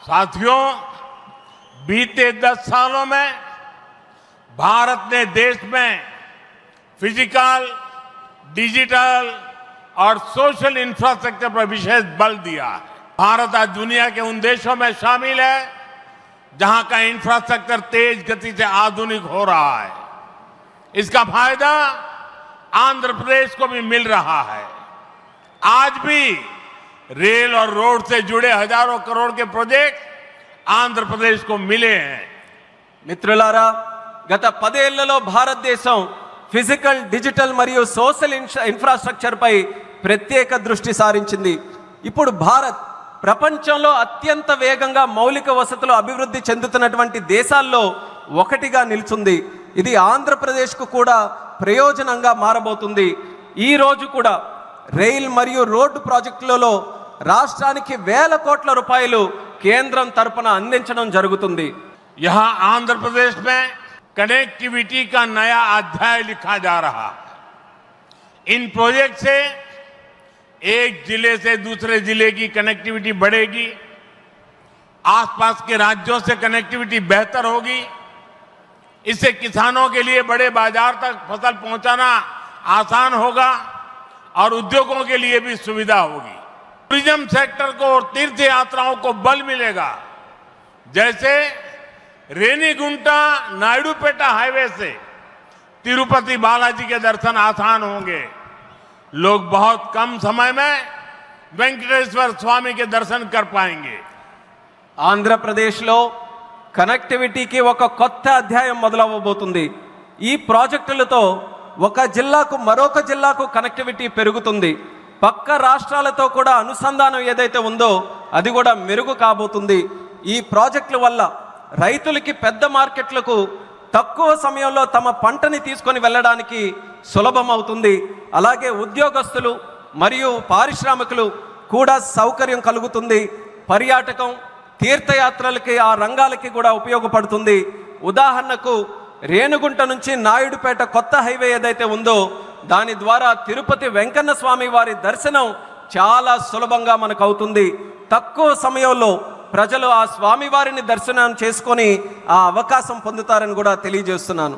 साथियों, बीते 10 सालों में भारत ने देश में फिजिकल, डिजिटल और सोशल इंफ्रास्ट्रक्चर पर विशेष बल दिया है। भारत आज दुनिया के उन देशों में शामिल है जहां का इंफ्रास्ट्रक्चर तेज गति से आधुनिक हो रहा है। इसका फायदा आंध्र प्रदेश को भी मिल रहा है। आज भी रेल और रोड से जुड़े हजारों करोड़ के प्रोजेक्ट आंध्र प्रदेश को मिले हैं। మిత్రులారా, గత 10 ఏళ్లలో భారతదేశం ఫిజికల్, డిజిటల్ మరియు సోషల్ ఇన్ఫ్రాస్ట్రక్చర్ పై ప్రత్యేక దృష్టి సారించింది. ఇప్పుడు భారత్ ప్రపంచంలో అత్యంత వేగంగా మౌలిక వసతులు అభివృద్ధి చెందుతున్నటువంటి దేశాల్లో ఒకటిగా నిలుచుంది. ఇది ఆంధ్రప్రదేశ్కు కూడా ప్రయోజనంగా మారబోతుంది. ఈ రోజు కూడా రైల్ మరియు రోడ్డు ప్రాజెక్టులలో రాష్ట్రానికి వేల కోట్ల రూపాయలు కేంద్రం తరపున అందించడం జరుగుతుంది. यहाँ आंध्र प्रदेश में कनेक्टिविटी का नया अध्याय लिखा जा रहा है। इन प्रोजेक्ट से एक जिले से दूसरे जिले की कनेक्टिविटी बढ़ेगी, आसपास के राज्यों से कनेक्टिविटी बेहतर होगी। इससे किसानों के लिए बड़े बाजार तक फसल पहुंचाना आसान होगा और उद्योगों के लिए भी सुविधा होगी। टूरिज्म सेक्टर को और तीर्थ यात्राओं को बल मिलेगा। जैसे रेनीगुंटा नायडूपेटा हाईवे से तिरुपति बालाजी के दर्शन आसान होंगे। लोग बहुत कम समय में वेंकटेश्वर स्वामी के दर्शन कर पाएंगे। ఆంధ్రప్రదేశ్లో కనెక్టివిటీకి ఒక కొత్త అధ్యాయం మొదలవబోతుంది. ఈ ప్రాజెక్టులతో ఒక జిల్లాకు మరొక జిల్లాకు కనెక్టివిటీ పెరుగుతుంది. పక్క రాష్ట్రాలతో కూడా అనుసంధానం ఏదైతే ఉందో అది కూడా మెరుగు కాబోతుంది. ఈ ప్రాజెక్టుల వల్ల రైతులకి పెద్ద మార్కెట్లకు తక్కువ సమయంలో తమ పంటని తీసుకొని వెళ్ళడానికి సులభం అవుతుంది. అలాగే ఉద్యోగస్తులు మరియు పారిశ్రామికులు కూడా సౌకర్యం కలుగుతుంది. పర్యాటకం, తీర్థయాత్రలకి ఆ రంగాలకి కూడా ఉపయోగపడుతుంది. ఉదాహరణకు రేణుగుంట నుంచి నాయుడుపేట కొత్త హైవే ఏదైతే ఉందో దాని ద్వారా తిరుపతి వెంకన్న స్వామి వారి దర్శనం చాలా సులభంగా మనకు అవుతుంది. తక్కువ సమయంలో ప్రజలు ఆ స్వామివారిని దర్శనం చేసుకొని ఆ అవకాశం పొందుతారని కూడా తెలియజేస్తున్నాను.